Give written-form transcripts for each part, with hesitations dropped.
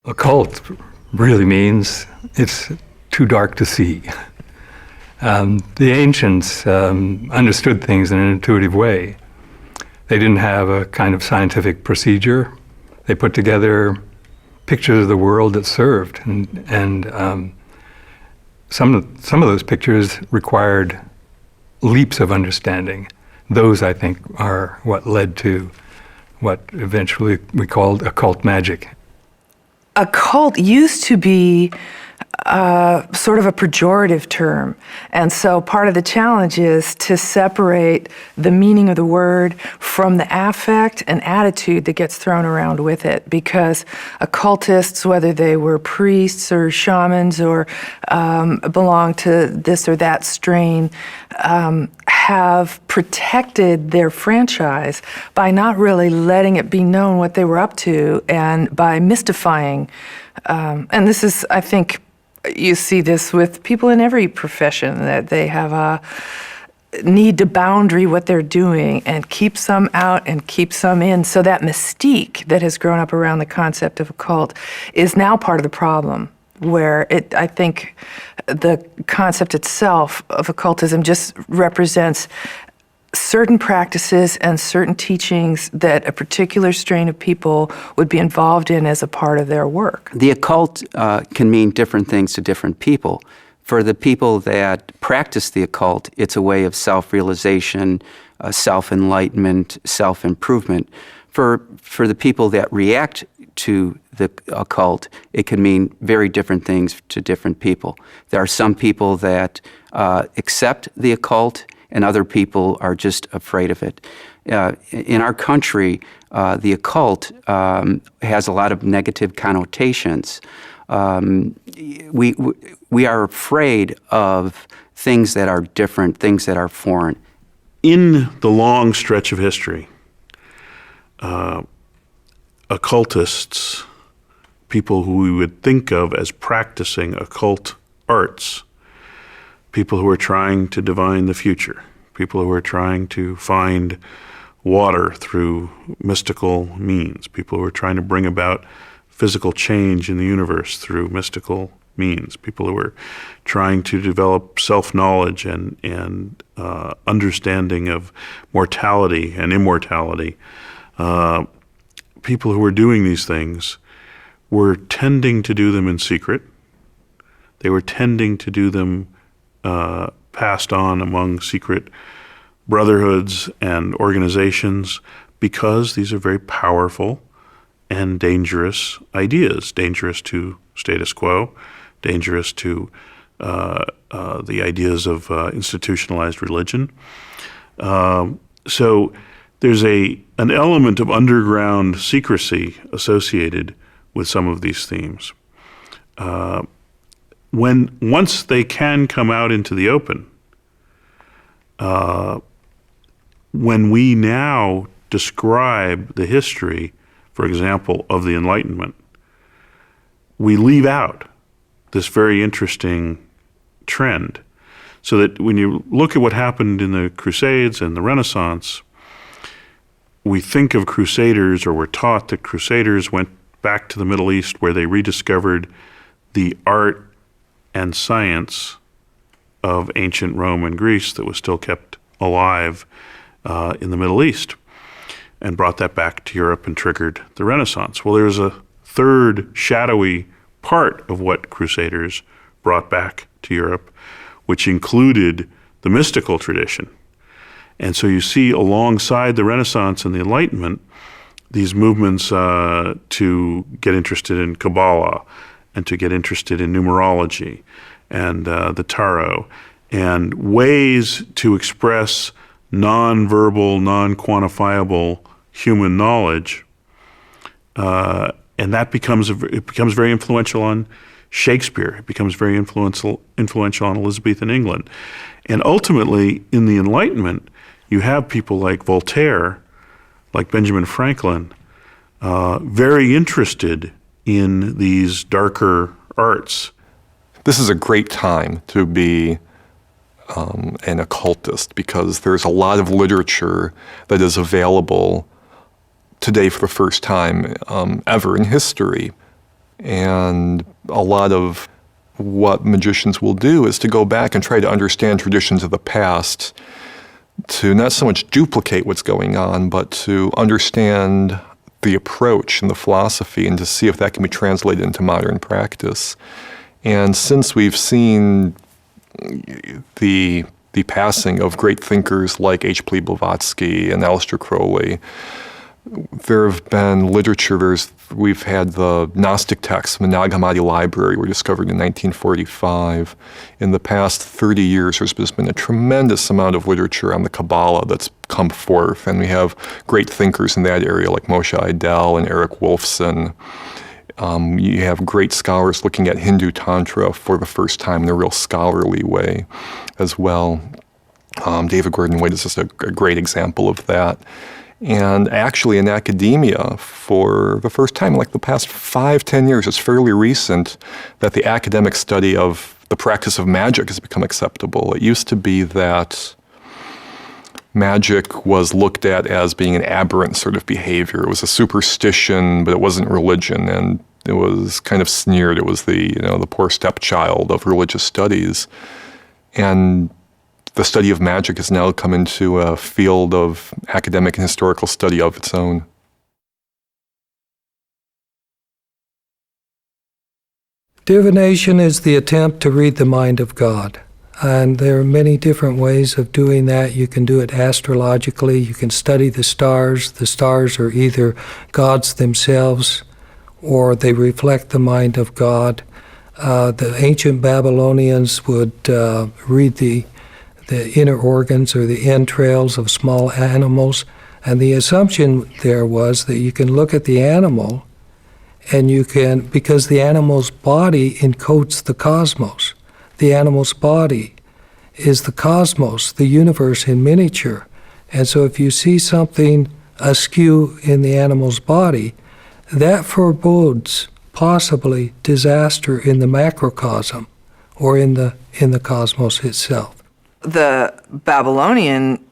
Occult really means it's too dark to see. The ancients understood things in an intuitive way. They didn't have a kind of scientific procedure. They put together pictures of the world that served, and some of those pictures required leaps of understanding. Those, I think, are what led to what eventually we called occult magic. Occult used to be sort of a pejorative term. And so part of the challenge is to separate the meaning of the word from the affect and attitude that gets thrown around with it. Because occultists, whether they were priests or shamans or belonged to this or that strain, have protected their franchise by not really letting it be known what they were up to and by mystifying. And this is, I think, you see this with people in every profession, that they have a need to boundary what they're doing and keep some out and keep some in. So that mystique that has grown up around the concept of occult is now part of the problem, where I think the concept itself of occultism just represents certain practices and certain teachings that a particular strain of people would be involved in as a part of their work. The occult can mean different things to different people. For the people that practice the occult, it's a way of self-realization, self-enlightenment, self-improvement. For the people that react to the occult, it can mean very different things to different people. There are some people that accept the occult, and other people are just afraid of it. In our country, the occult has a lot of negative connotations. We are afraid of things that are different, things that are foreign. In the long stretch of history, occultists, people who we would think of as practicing occult arts, people who are trying to divine the future, people who are trying to find water through mystical means, people who are trying to bring about physical change in the universe through mystical means, people who are trying to develop self-knowledge and understanding of mortality and immortality. People who were doing these things were tending to do them in secret. They were tending to do them passed on among secret brotherhoods and organizations, because these are very powerful and dangerous ideas, dangerous to status quo, dangerous to the ideas of institutionalized religion. So there's an element of underground secrecy associated with some of these themes. Once they can come out into the open, when we now describe the history, for example, of the Enlightenment, we leave out this very interesting trend. So that when you look at what happened in the Crusades and the Renaissance, we think of crusaders, or we're taught that crusaders went back to the Middle East, where they rediscovered the art and science of ancient Rome and Greece that was still kept alive in the Middle East, and brought that back to Europe and triggered the Renaissance. Well, there's a third shadowy part of what crusaders brought back to Europe, which included the mystical tradition. And so you see, alongside the Renaissance and the Enlightenment, these movements to get interested in Kabbalah and to get interested in numerology and the tarot, and ways to express non-verbal, non-quantifiable human knowledge. And that becomes very influential on Shakespeare. It becomes very influential on Elizabethan England. And ultimately, in the Enlightenment, you have people like Voltaire, like Benjamin Franklin, very interested in these darker arts. This is a great time to be an occultist, because there's a lot of literature that is available today for the first time ever in history And a lot of what magicians will do is to go back and try to understand traditions of the past, to not so much duplicate what's going on, but to understand the approach and the philosophy and to see if that can be translated into modern practice. And since we've seen the passing of great thinkers like H.P. Blavatsky and Aleister Crowley, there have been literature. We've had the Gnostic texts from the Nag Hammadi Library were discovered in 1945. In the past 30 years, there's just been a tremendous amount of literature on the Kabbalah that's come forth, and we have great thinkers in that area like Moshe Idel and Eric Wolfson. You have great scholars looking at Hindu Tantra for the first time in a real scholarly way as well. David Gordon White is just a great example of that. And actually in academia, for the first time, like the past 5-10 years, it's fairly recent that the academic study of the practice of magic has become acceptable. It used to be that magic was looked at as being an aberrant sort of behavior. It was a superstition, but it wasn't religion, and it was kind of sneered. It was the poor stepchild of religious studies. And the study of magic has now come into a field of academic and historical study of its own. Divination is the attempt to read the mind of God. And there are many different ways of doing that. You can do it astrologically. You can study the stars. The stars are either gods themselves or they reflect the mind of God. The ancient Babylonians would read the inner organs or the entrails of small animals. And the assumption there was that you can look at the animal and you can, because the animal's body encodes the cosmos. The animal's body is the cosmos, the universe in miniature. And so if you see something askew in the animal's body, that forebodes possibly disaster in the macrocosm or in the cosmos itself. The Babylonian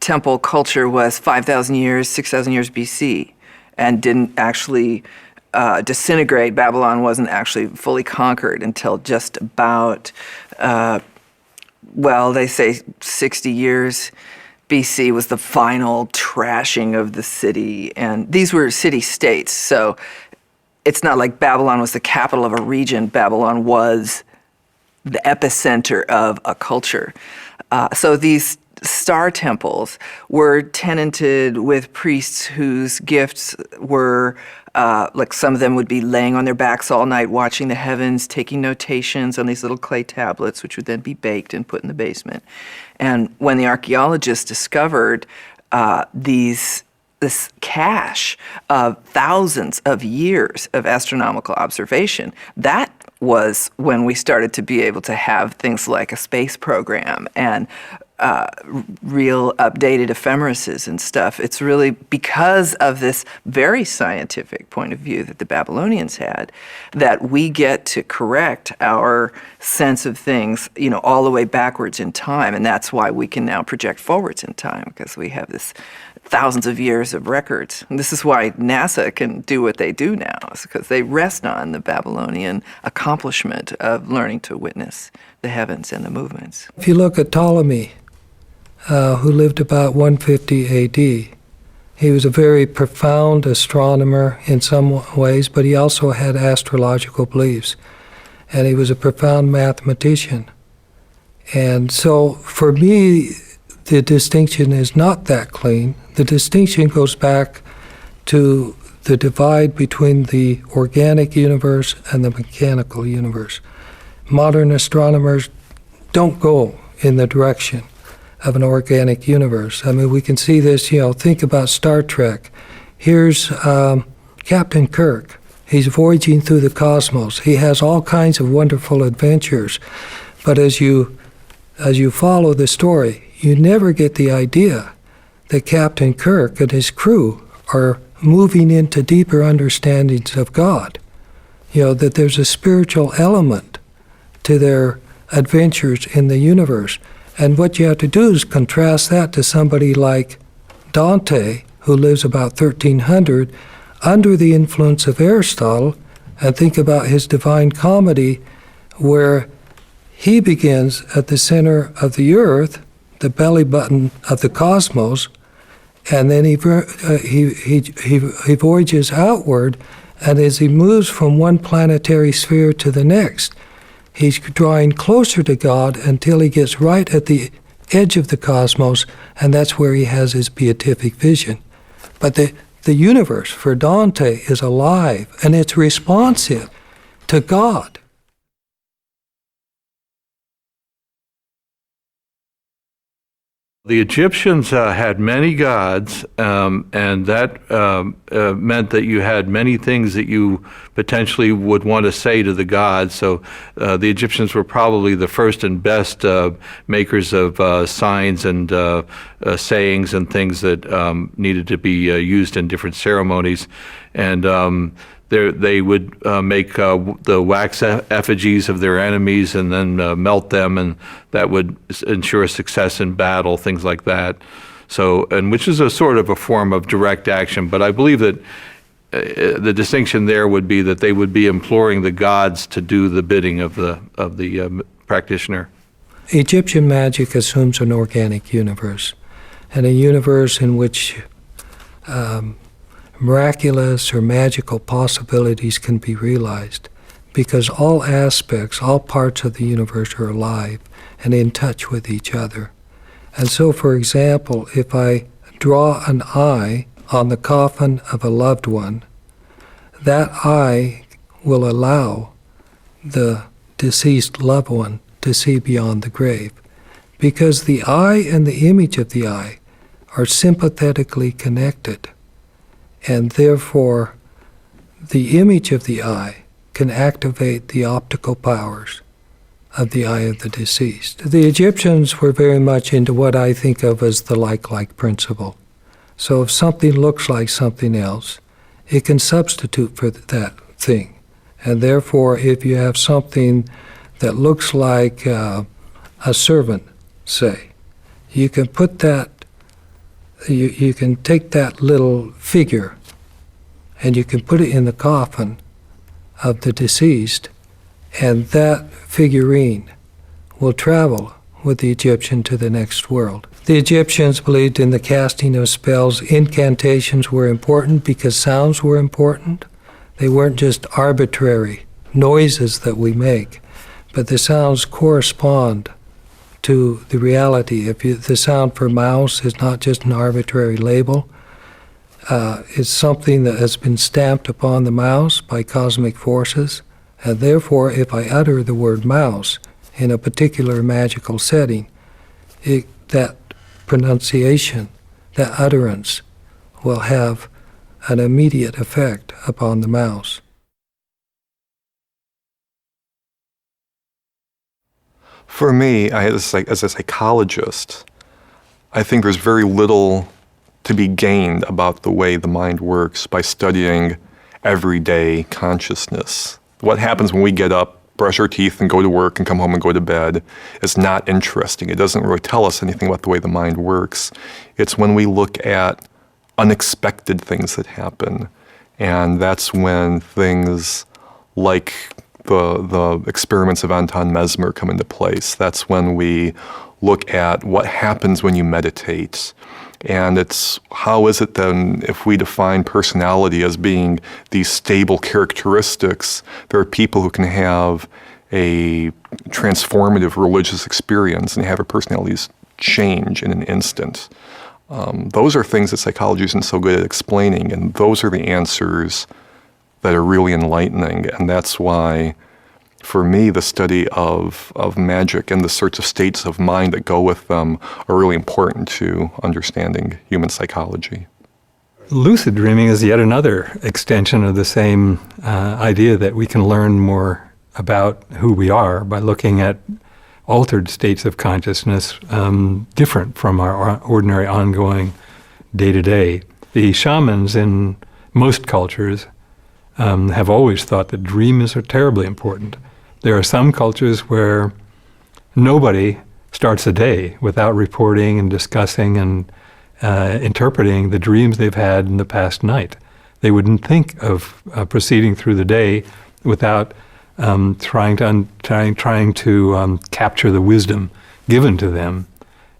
temple culture was 5,000 years, 6,000 years BC, and didn't actually disintegrate. Babylon wasn't actually fully conquered until just about, they say 60 years BC was the final trashing of the city. And these were city-states, so it's not like Babylon was the capital of a region. Babylon was the epicenter of a culture. So these star temples were tenanted with priests whose gifts were, like some of them would be laying on their backs all night watching the heavens, taking notations on these little clay tablets, which would then be baked and put in the basement. And when the archaeologists discovered this cache of thousands of years of astronomical observation, that was when we started to be able to have things like a space program and real updated ephemeruses and stuff. It's really because of this very scientific point of view that the Babylonians had that we get to correct our sense of things, all the way backwards in time. And that's why we can now project forwards in time, because we have this thousands of years of records. And this is why NASA can do what they do now, is because they rest on the Babylonian accomplishment of learning to witness the heavens and the movements. If you look at Ptolemy, who lived about 150 AD, he was a very profound astronomer in some ways, but he also had astrological beliefs. And he was a profound mathematician. And so for me, the distinction is not that clean. The distinction goes back to the divide between the organic universe and the mechanical universe. Modern astronomers don't go in the direction of an organic universe. I mean, we can see this, think about Star Trek. Here's Captain Kirk. He's voyaging through the cosmos. He has all kinds of wonderful adventures. But as you follow the story, you never get the idea that Captain Kirk and his crew are moving into deeper understandings of God. That there's a spiritual element to their adventures in the universe. And what you have to do is contrast that to somebody like Dante, who lives about 1300, under the influence of Aristotle, And think about his Divine Comedy, where he begins at the center of the earth, the belly button of the cosmos, and then he voyages outward, and as he moves from one planetary sphere to the next, he's drawing closer to God until he gets right at the edge of the cosmos, and that's where he has his beatific vision. But the universe for Dante is alive, and it's responsive to God. The Egyptians had many gods, and that meant that you had many things that you potentially would want to say to the gods. So the Egyptians were probably the first and best makers of signs and sayings and things that needed to be used in different ceremonies. And they would make the wax effigies of their enemies and then melt them, and that would ensure success in battle, things like that. So, and which is a sort of a form of direct action. But I believe that the distinction there would be that they would be imploring the gods to do the bidding of the practitioner. Egyptian magic assumes an organic universe, and a universe in which miraculous or magical possibilities can be realized, because all aspects, all parts of the universe are alive and in touch with each other. And so, for example, if I draw an eye on the coffin of a loved one, that eye will allow the deceased loved one to see beyond the grave, because the eye and the image of the eye are sympathetically connected. And therefore, the image of the eye can activate the optical powers of the eye of the deceased. The Egyptians were very much into what I think of as the like principle. So if something looks like something else, it can substitute for that thing. And therefore, if you have something that looks like a servant, say, you can put that you can take that little figure and you can put it in the coffin of the deceased, and that figurine will travel with the Egyptian to the next world. The Egyptians believed in the casting of spells. Incantations were important because sounds were important. They weren't just arbitrary noises that we make, but the sounds correspond to the reality. The sound for mouse is not just an arbitrary label. It's something that has been stamped upon the mouse by cosmic forces, and therefore if I utter the word mouse in a particular magical setting, that pronunciation, that utterance, will have an immediate effect upon the mouse. For me, as a psychologist, I think there's very little to be gained about the way the mind works by studying everyday consciousness. What happens when we get up, brush our teeth, and go to work and come home and go to bed is not interesting. It doesn't really tell us anything about the way the mind works. It's when we look at unexpected things that happen, and that's when things like the experiments of Anton Mesmer come into place. That's when we look at what happens when you meditate. And it's how is it then, if we define personality as being these stable characteristics, there are people who can have a transformative religious experience and have their personalities change in an instant. Those are things that psychology isn't so good at explaining, and those are the answers that are really enlightening. And that's why, for me, the study of magic and the sorts of states of mind that go with them are really important to understanding human psychology. Lucid dreaming is yet another extension of the same idea that we can learn more about who we are by looking at altered states of consciousness different from our ordinary ongoing day-to-day. The shamans in most cultures have always thought that dreams are terribly important. There are some cultures where nobody starts a day without reporting and discussing and interpreting the dreams they've had in the past night. They wouldn't think of proceeding through the day without trying to capture the wisdom given to them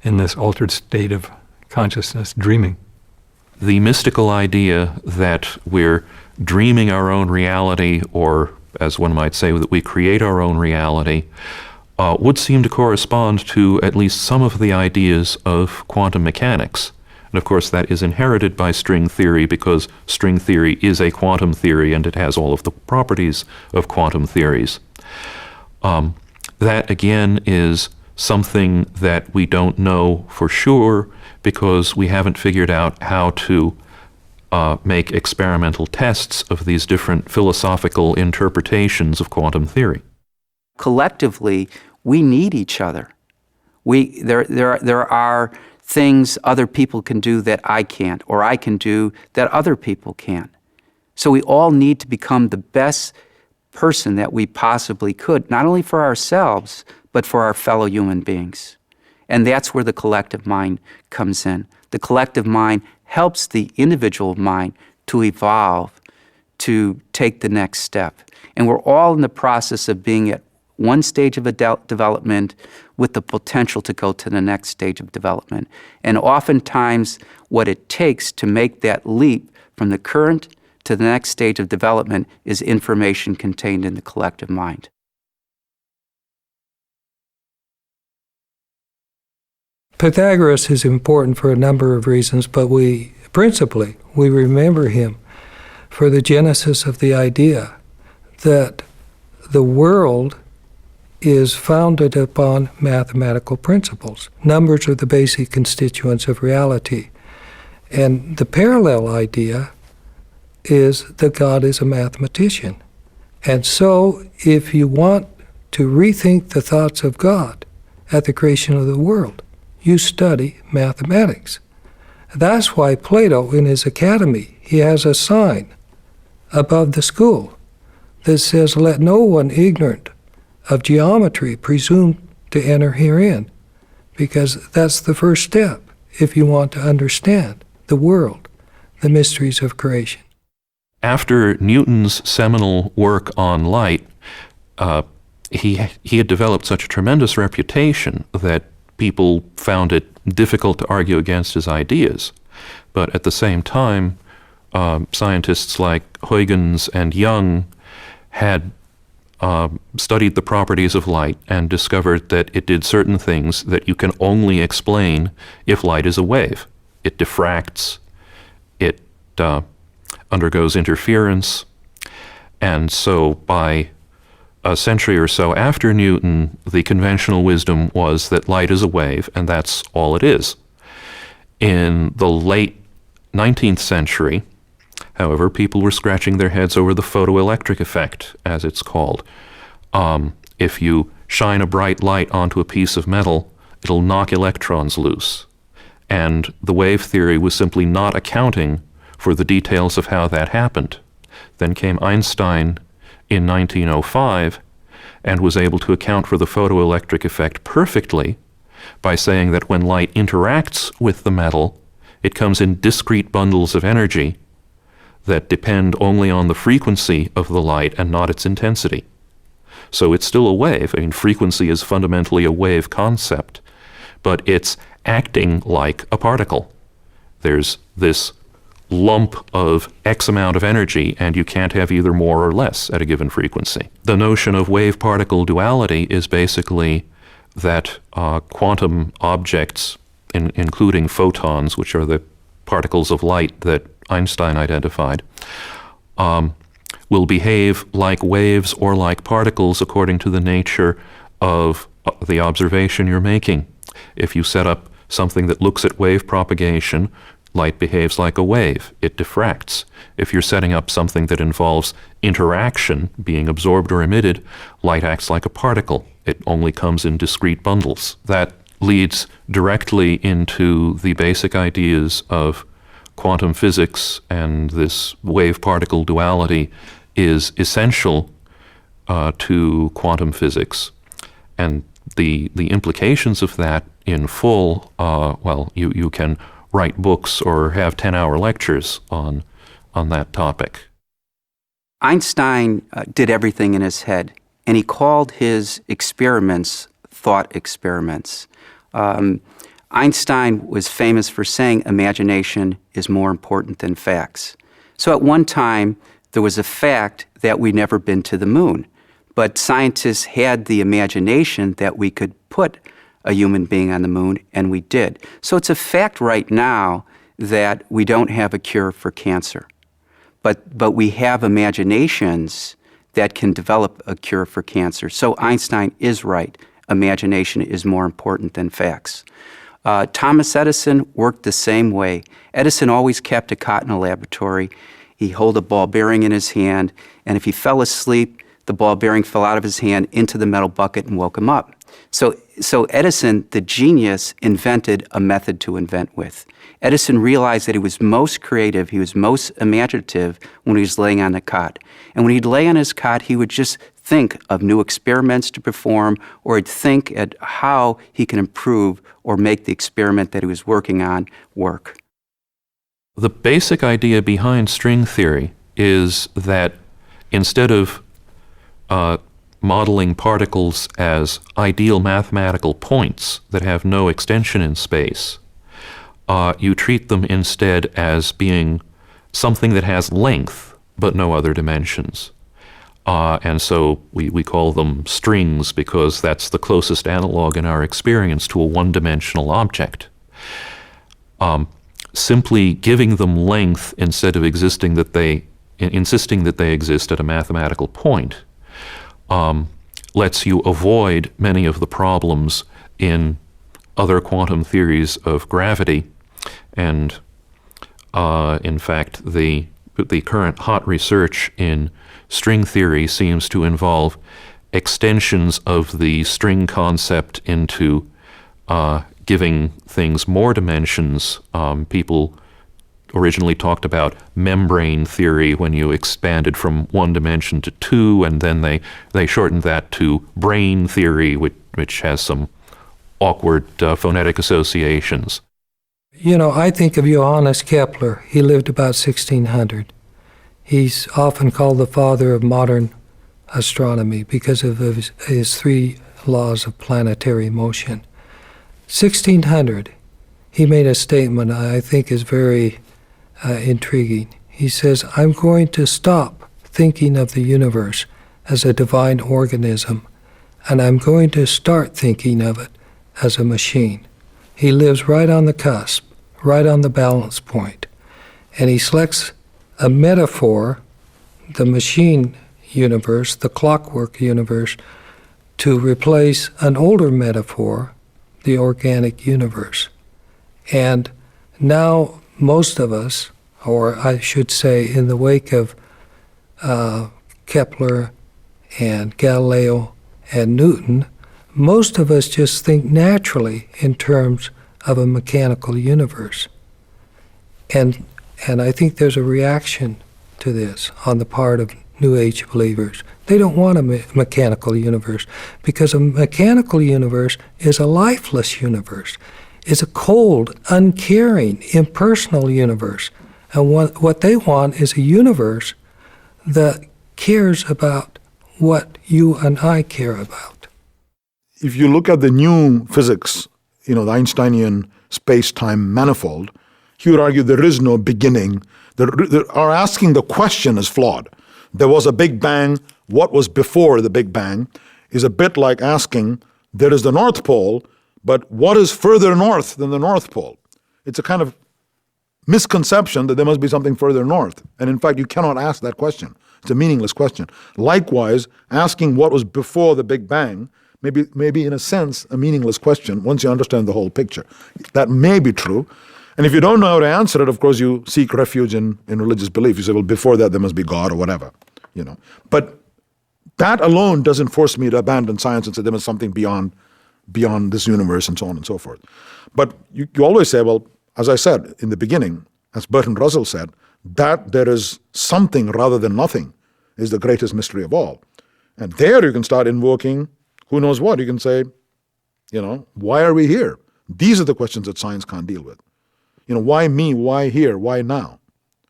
in this altered state of consciousness, dreaming. The mystical idea that we're dreaming our own reality, or as one might say, that we create our own reality, would seem to correspond to at least some of the ideas of quantum mechanics. And of course, that is inherited by string theory because string theory is a quantum theory and it has all of the properties of quantum theories. That, again, is something that we don't know for sure because we haven't figured out how to make experimental tests of these different philosophical interpretations of quantum theory. Collectively, we need each other. There are things other people can do that I can't, or I can do that other people can't. So we all need to become the best person that we possibly could, not only for ourselves, but for our fellow human beings. And that's where the collective mind comes in. The collective mind helps the individual mind to evolve, to take the next step. And we're all in the process of being at one stage of development with the potential to go to the next stage of development. And oftentimes, what it takes to make that leap from the current to the next stage of development is information contained in the collective mind. Pythagoras is important for a number of reasons, but principally, we remember him for the genesis of the idea that the world is founded upon mathematical principles. Numbers are the basic constituents of reality. And the parallel idea is that God is a mathematician. And so, if you want to rethink the thoughts of God at the creation of the world, you study mathematics. That's why Plato, in his academy, he has a sign above the school that says, "Let no one ignorant of geometry presume to enter herein," because that's the first step if you want to understand the world, the mysteries of creation. After Newton's seminal work on light, he had developed such a tremendous reputation that people found it difficult to argue against his ideas. But at the same time, scientists like Huygens and Young had studied the properties of light and discovered that it did certain things that you can only explain if light is a wave. It diffracts, it undergoes interference, and so by a century or so after Newton, the conventional wisdom was that light is a wave, and that's all it is. In the late 19th century, however, people were scratching their heads over the photoelectric effect, as it's called. If you shine a bright light onto a piece of metal, it'll knock electrons loose. And the wave theory was simply not accounting for the details of how that happened. Then came Einstein in 1905 and was able to account for the photoelectric effect perfectly by saying that when light interacts with the metal, it comes in discrete bundles of energy that depend only on the frequency of the light and not its intensity. So it's still a wave. I mean, frequency is fundamentally a wave concept, but it's acting like a particle. There's this lump of X amount of energy, and you can't have either more or less at a given frequency. The notion of wave-particle duality is basically that quantum objects, including photons, which are the particles of light that Einstein identified, will behave like waves or like particles according to the nature of the observation you're making. If you set up something that looks at wave propagation, light behaves like a wave. It diffracts. If you're setting up something that involves interaction, being absorbed or emitted, light acts like a particle. It only comes in discrete bundles. That leads directly into the basic ideas of quantum physics, and this wave-particle duality is essential to quantum physics. And the implications of that in full, you can write books or have 10-hour lectures on that topic. Einstein did everything in his head, and he called his experiments thought experiments. Einstein was famous for saying imagination is more important than facts. So at one time, there was a fact that we'd never been to the moon, but scientists had the imagination that we could put a human being on the moon, and we did. So it's a fact right now that we don't have a cure for cancer, but we have imaginations that can develop a cure for cancer. So Einstein is right. Imagination is more important than facts. Thomas Edison worked the same way. Edison always kept a cot in a laboratory. He'd hold a ball bearing in his hand, and if he fell asleep, the ball bearing fell out of his hand into the metal bucket and woke him up. So Edison, the genius, invented a method to invent with. Edison realized that he was most creative, he was most imaginative when he was laying on the cot. And when he'd lay on his cot, he would just think of new experiments to perform, or he'd think at how he can improve or make the experiment that he was working on work. The basic idea behind string theory is that instead of modeling particles as ideal mathematical points that have no extension in space, you treat them instead as being something that has length but no other dimensions. And so we call them strings because that's the closest analog in our experience to a one-dimensional object. Simply giving them length instead of insisting that they exist at a mathematical point lets you avoid many of the problems in other quantum theories of gravity. And in fact, the current hot research in string theory seems to involve extensions of the string concept into giving things more dimensions. People originally talked about membrane theory when you expanded from one dimension to two, and then they shortened that to brain theory, which has some awkward phonetic associations. You know, I think of Johannes Kepler. He lived about 1600. He's often called the father of modern astronomy because of his three laws of planetary motion. 1600, he made a statement I think is very intriguing. He says, "I'm going to stop thinking of the universe as a divine organism, and I'm going to start thinking of it as a machine." He lives right on the cusp, right on the balance point, and he selects a metaphor, the machine universe, the clockwork universe, to replace an older metaphor, the organic universe. And now most of us, or I should say in the wake of Kepler and Galileo and Newton, most of us just think naturally in terms of a mechanical universe. And I think there's a reaction to this on the part of New Age believers. They don't want a mechanical universe because a mechanical universe is a lifeless universe. It's a cold, uncaring, impersonal universe. And what they want is a universe that cares about what you and I care about. If you look at the new physics, the Einsteinian space-time manifold, he would argue there is no beginning. Our asking the question is flawed. There was a Big Bang. What was before the Big Bang is a bit like asking, there is the North Pole, but what is further north than the North Pole? It's a kind of misconception that there must be something further north. And in fact, you cannot ask that question. It's a meaningless question. Likewise, asking what was before the Big Bang may be in a sense a meaningless question once you understand the whole picture. That may be true. And if you don't know how to answer it, of course, you seek refuge in religious belief. You say, well, before that, there must be God or whatever, But that alone doesn't force me to abandon science and say there is something beyond this universe and so on and so forth. But you always say, well, as I said in the beginning, as Bertrand Russell said, that there is something rather than nothing is the greatest mystery of all. And there you can start invoking who knows what. You can say, why are we here? These are the questions that science can't deal with. Why me? Why here? Why now?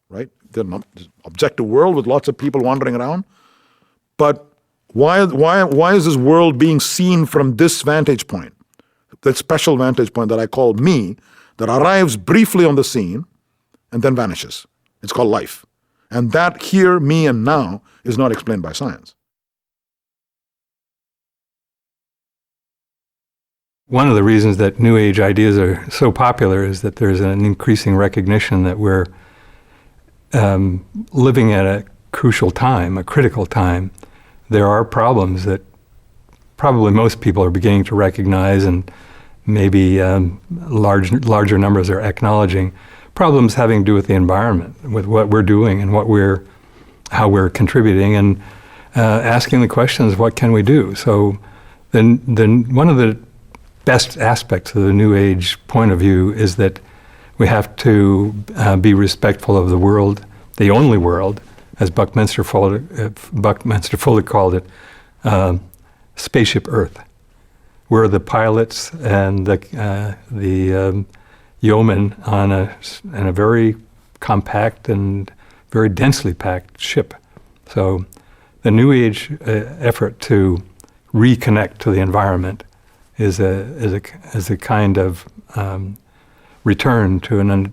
Right? There's an objective world with lots of people wandering around. But why is this world being seen from this vantage point? That special vantage point that I call me, that arrives briefly on the scene and then vanishes. It's called life. And that here, me, and now is not explained by science. One of the reasons that New Age ideas are so popular is that there's an increasing recognition that we're living at a crucial time, a critical time. There are problems that probably most people are beginning to recognize, and maybe larger numbers are acknowledging problems having to do with the environment, with what we're doing and how we're contributing, and asking the questions, what can we do? So then one of the best aspects of the New Age point of view is that we have to be respectful of the world, the only world, as Buckminster Fuller called it, spaceship Earth. We're the pilots and the yeomen in a very compact and very densely packed ship. So the New Age effort to reconnect to the environment is a kind of return to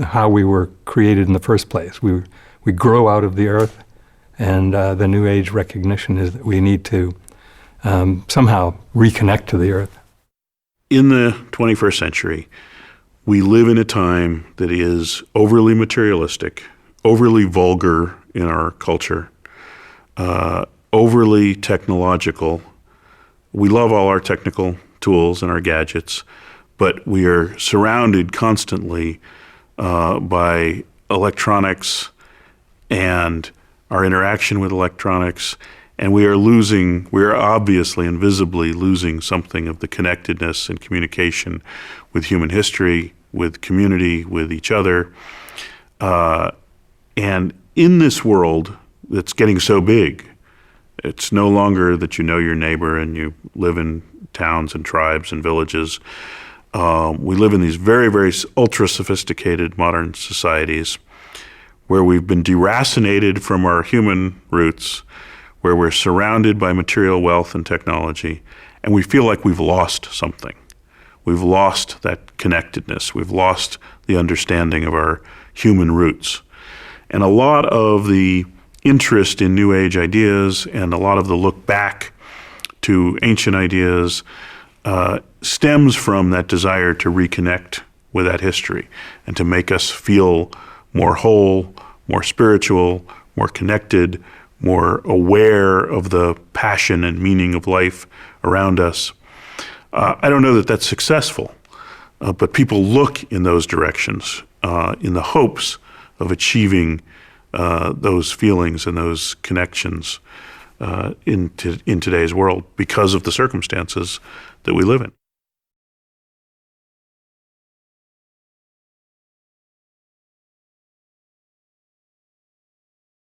how we were created in the first place. We grow out of the earth, and the New Age recognition is that we need to somehow reconnect to the earth. In the 21st century, we live in a time that is overly materialistic, overly vulgar in our culture, overly technological. We love all our technical tools and our gadgets, but we are surrounded constantly by electronics and our interaction with electronics, and we are obviously and visibly losing something of the connectedness and communication with human history, with community, with each other. And in this world that's getting so big, it's no longer that you know your neighbor and you live in towns and tribes and villages. We live in these very, very ultra-sophisticated modern societies where we've been deracinated from our human roots, where we're surrounded by material wealth and technology, and we feel like we've lost something. We've lost that connectedness. We've lost the understanding of our human roots. And a lot of the interest in New Age ideas and a lot of the look back to ancient ideas stems from that desire to reconnect with that history and to make us feel more whole, more spiritual, more connected, more aware of the passion and meaning of life around us. I don't know that that's successful, but people look in those directions in the hopes of achieving those feelings and those connections in today's world because of the circumstances that we live in.